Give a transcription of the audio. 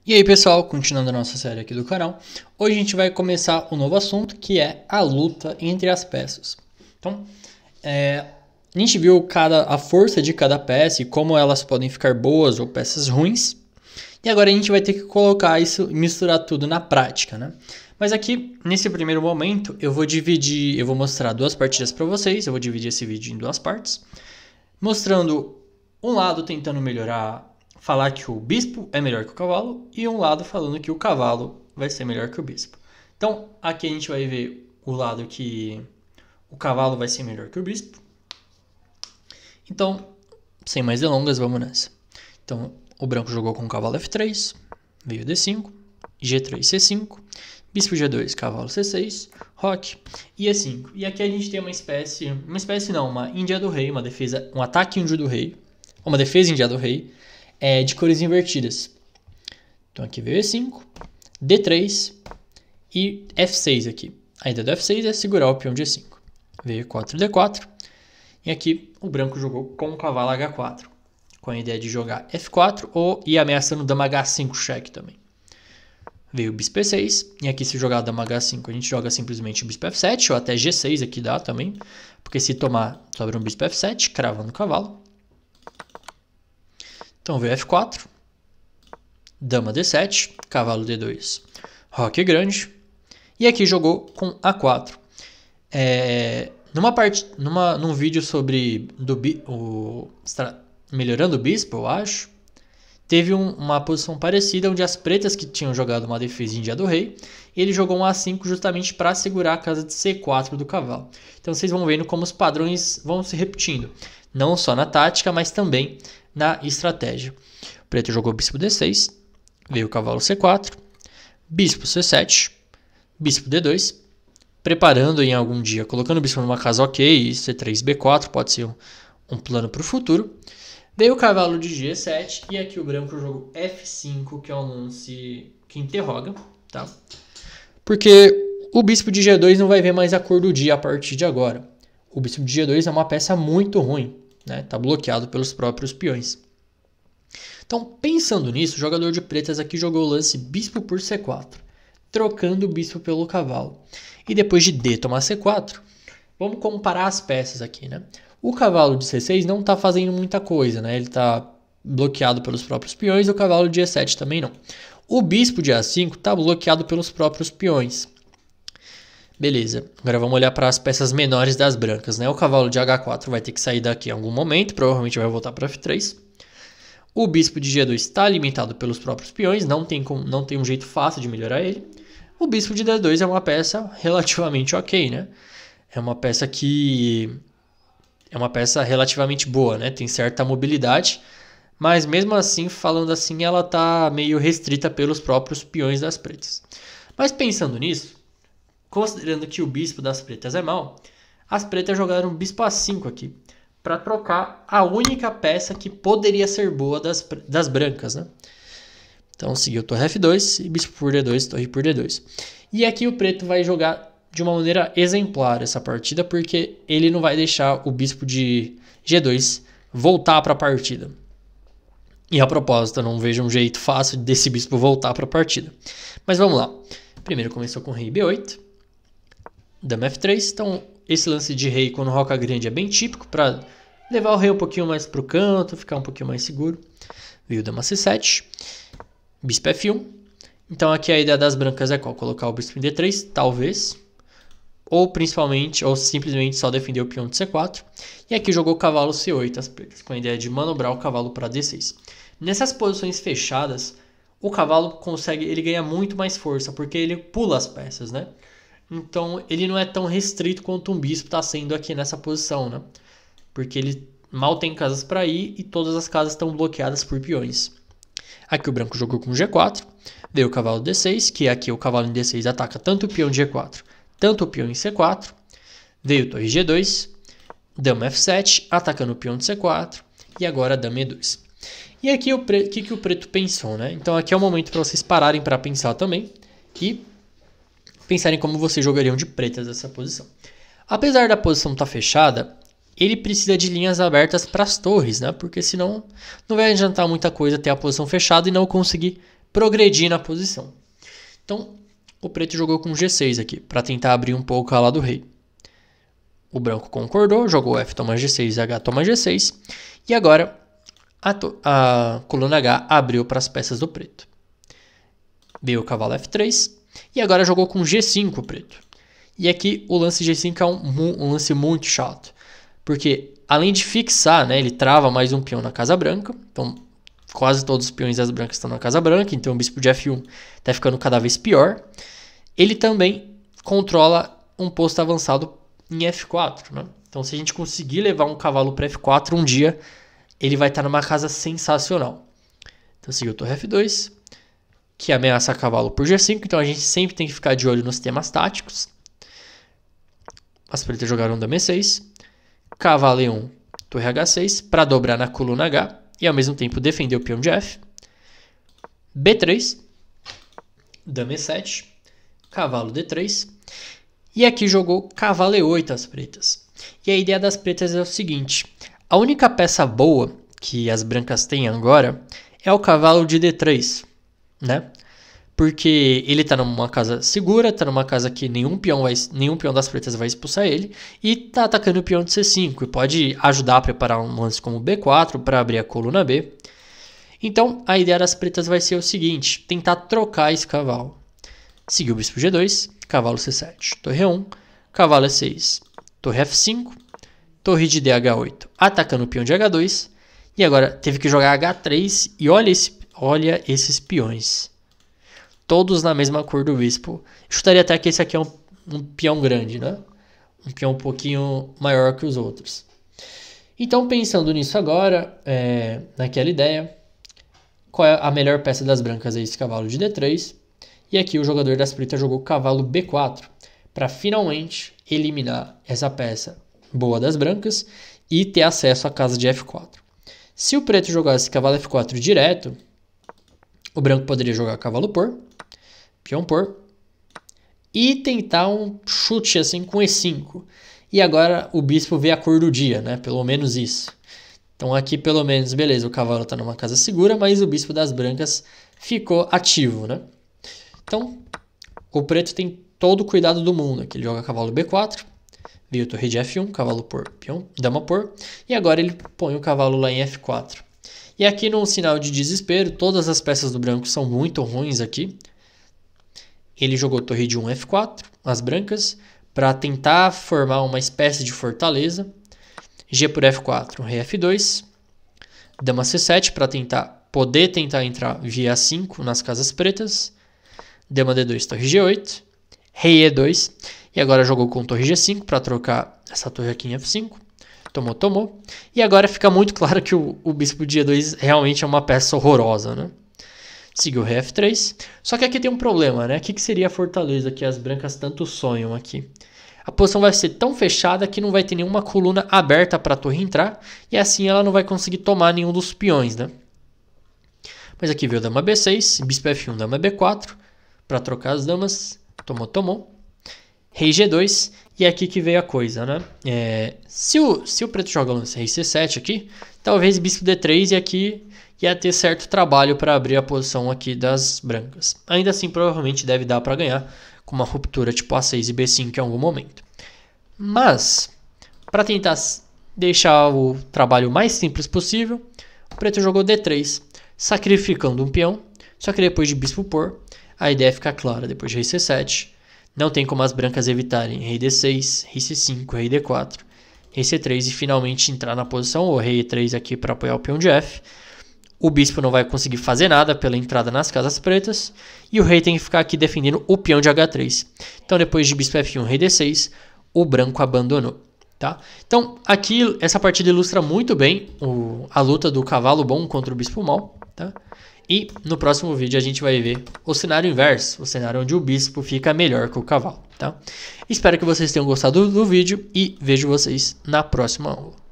E aí pessoal, continuando a nossa série aqui do canal, hoje a gente vai começar um novo assunto que é a luta entre as peças. Então, a gente viu a força de cada peça e como elas podem ficar boas ou peças ruins. E agora a gente vai ter que colocar isso e misturar tudo na prática, né? Mas aqui, nesse primeiro momento, eu vou mostrar duas partidas para vocês, eu vou dividir esse vídeo em duas partes, mostrando um lado tentando falar que o bispo é melhor que o cavalo e um lado falando que o cavalo vai ser melhor que o bispo. Então, aqui a gente vai ver o lado que o cavalo vai ser melhor que o bispo. Então, sem mais delongas, vamos nessa. Então, o branco jogou com o cavalo F3, veio D5, G3, C5, bispo G2, cavalo C6, roque e E5. E aqui a gente tem uma índia do rei, uma defesa, um ataque índio do rei, uma defesa índia do rei, de cores invertidas. Então aqui veio E5, D3 e F6 aqui. A ideia do F6 é segurar o peão de E5. Veio E4 e D4. E aqui o branco jogou com o cavalo H4, com a ideia de jogar F4 e ameaçando dama H5 cheque também. Veio o bispo E6, e aqui se jogar dama H5 a gente joga simplesmente o bispo F7, ou até G6 aqui dá também, porque se tomar sobra um bispo F7, cravando o cavalo. Então veio F4, dama D7, cavalo D2, roque grande, e aqui jogou com A4. Num vídeo sobre melhorando o bispo, eu acho, teve uma posição parecida onde as pretas que tinham jogado uma defesa índia do rei, ele jogou um A5 justamente para segurar a casa de C4 do cavalo. Então vocês vão vendo como os padrões vão se repetindo, não só na tática, mas também na estratégia. O preto jogou bispo D6, veio o cavalo C4, bispo C7, bispo D2, preparando em algum dia, colocando o bispo numa casa ok, C3, B4, pode ser um plano para o futuro. Veio o cavalo de G7 e aqui o branco jogou F5, que é um lance que interroga, tá? Porque o bispo de G2 não vai ver mais a cor do dia a partir de agora. O bispo de G2 é uma peça muito ruim, né? Tá bloqueado pelos próprios peões. Então, pensando nisso, o jogador de pretas aqui jogou o lance bispo por C4, trocando o bispo pelo cavalo. E depois de D tomar C4, vamos comparar as peças aqui, né? O cavalo de C6 não está fazendo muita coisa, né? Ele está bloqueado pelos próprios peões e o cavalo de E7 também não. O bispo de A5 está bloqueado pelos próprios peões. Beleza, agora vamos olhar para as peças menores das brancas, né? O cavalo de H4 vai ter que sair daqui em algum momento, provavelmente vai voltar para F3. O bispo de G2 está alimentado pelos próprios peões, não tem um jeito fácil de melhorar ele. O bispo de D2 é uma peça relativamente ok, né? É uma peça relativamente boa, né? Tem certa mobilidade, mas mesmo assim, falando assim, ela está meio restrita pelos próprios peões das pretas. Mas pensando nisso, considerando que o bispo das pretas é mau, as pretas jogaram bispo A5 aqui, para trocar a única peça que poderia ser boa das brancas, né? Então seguiu torre F2 e bispo por D2, torre por D2. E aqui o preto vai jogar de uma maneira exemplar essa partida, porque ele não vai deixar o bispo de G2 voltar para a partida. E a propósito, eu não vejo um jeito fácil desse bispo voltar para a partida. Mas vamos lá. Primeiro começou com rei B8, dama F3. Então esse lance de rei quando roca grande é bem típico para levar o rei um pouquinho mais para o canto, ficar um pouquinho mais seguro. Veio dama C7, bispo F1. Então aqui a ideia das brancas é qual? Colocar o bispo em D3, talvez. Ou simplesmente só defender o peão de C4. E aqui jogou o cavalo C8 as pretas, com a ideia de manobrar o cavalo para D6. Nessas posições fechadas, o cavalo ele ganha muito mais força, porque ele pula as peças, né? Então ele não é tão restrito quanto um bispo está sendo aqui nessa posição, né? Porque ele mal tem casas para ir e todas as casas estão bloqueadas por peões. Aqui o branco jogou com G4, veio o cavalo D6, que aqui o cavalo em D6 ataca tanto o peão de G4, tanto o peão em C4, veio torre G2, dama F7, atacando o peão de C4, e agora dama E2. E aqui o que o preto pensou, né? Então aqui é o momento para vocês pararem para pensar também, e pensarem como vocês jogariam de pretas nessa posição. Apesar da posição estar fechada, ele precisa de linhas abertas para as torres, né? Porque senão não vai adiantar muita coisa ter a posição fechada e não conseguir progredir na posição. Então, o preto jogou com G6 aqui, para tentar abrir um pouco a ala do rei. O branco concordou, jogou F toma G6 e H toma G6. E agora a coluna H abriu para as peças do preto. Veio o cavalo F3 e agora jogou com G5 o preto. E aqui o lance G5 é um lance muito chato, porque além de fixar, né, ele trava mais um peão na casa branca. Então quase todos os peões das brancas estão na casa branca, então o bispo de F1 está ficando cada vez pior. Ele também controla um posto avançado em F4, né? Então se a gente conseguir levar um cavalo para F4 um dia, ele vai estar numa casa sensacional. Então seguiu torre F2, que ameaça cavalo por G5, então a gente sempre tem que ficar de olho nos temas táticos. As pretas jogaram dama E6, cavalo E1, torre H6, para dobrar na coluna H e ao mesmo tempo defender o peão de F. B3, dama E7, cavalo D3, e aqui jogou cavalo E8 as pretas. E a ideia das pretas é o seguinte: a única peça boa que as brancas têm agora é o cavalo de D3, né? Porque ele está numa casa segura, está numa casa que nenhum peão das pretas vai expulsar ele, e está atacando o peão de C5, e pode ajudar a preparar um lance como B4 para abrir a coluna B. Então a ideia das pretas vai ser o seguinte: tentar trocar esse cavalo. Seguiu o bispo G2, cavalo C7, torre E1, cavalo E6, torre F5, torre de DH8, atacando o peão de H2, e agora teve que jogar H3, e olha esses peões. Todos na mesma cor do bispo. Chutaria até que esse aqui é um peão grande, né? Um peão um pouquinho maior que os outros. Então, pensando nisso agora, naquela ideia, qual é a melhor peça das brancas? É esse cavalo de D3. E aqui o jogador das pretas jogou cavalo B4, para finalmente eliminar essa peça boa das brancas e ter acesso à casa de F4. Se o preto jogasse cavalo F4 direto, o branco poderia jogar cavalo por, peão por, e tentar um chute assim com E5. E agora o bispo vê a cor do dia, né? Pelo menos isso. Então aqui pelo menos, beleza, o cavalo está numa casa segura, mas o bispo das brancas ficou ativo, né? Então o preto tem todo o cuidado do mundo. Aqui ele joga cavalo B4, veio torre de F1, cavalo por, peão, dama por, e agora ele põe o cavalo lá em F4. E aqui num sinal de desespero, todas as peças do branco são muito ruins aqui. Ele jogou torre de 1 F4, as brancas, para tentar formar uma espécie de fortaleza. G por F4, rei F2, dama C7 para poder tentar entrar via A5 nas casas pretas. Dama D2, torre G8, rei E2, e agora jogou com torre G5 para trocar essa torre aqui em F5. Tomou. E agora fica muito claro que o bispo de E2 realmente é uma peça horrorosa, né? Seguiu o rei F3. Só que aqui tem um problema, né? O que seria a fortaleza que as brancas tanto sonham aqui? A posição vai ser tão fechada que não vai ter nenhuma coluna aberta para a torre entrar. E assim ela não vai conseguir tomar nenhum dos peões, né? Mas aqui veio dama B6, bispo F1, dama B4. Para trocar as damas. Tomou. Rei G2. E é aqui que veio a coisa, né? Se o preto joga o lance rei C7 aqui, talvez bispo D3 e aqui ia ter certo trabalho para abrir a posição aqui das brancas. Ainda assim, provavelmente deve dar para ganhar com uma ruptura tipo A6 e B5 em algum momento. Mas, para tentar deixar o trabalho mais simples possível, o preto jogou D3, sacrificando um peão, só que depois de bispo por, a ideia fica clara, depois de rei C7, não tem como as brancas evitarem rei D6, rei C5, rei D4, rei C3 e finalmente entrar na posição, ou rei E3 aqui para apoiar o peão de F. O bispo não vai conseguir fazer nada pela entrada nas casas pretas, e o rei tem que ficar aqui defendendo o peão de H3. Então depois de bispo F1, rei D6, o branco abandonou. Tá? Então aqui essa partida ilustra muito bem a luta do cavalo bom contra o bispo mau. Tá? E no próximo vídeo a gente vai ver o cenário inverso, o cenário onde o bispo fica melhor que o cavalo. Tá? Espero que vocês tenham gostado do vídeo e vejo vocês na próxima aula.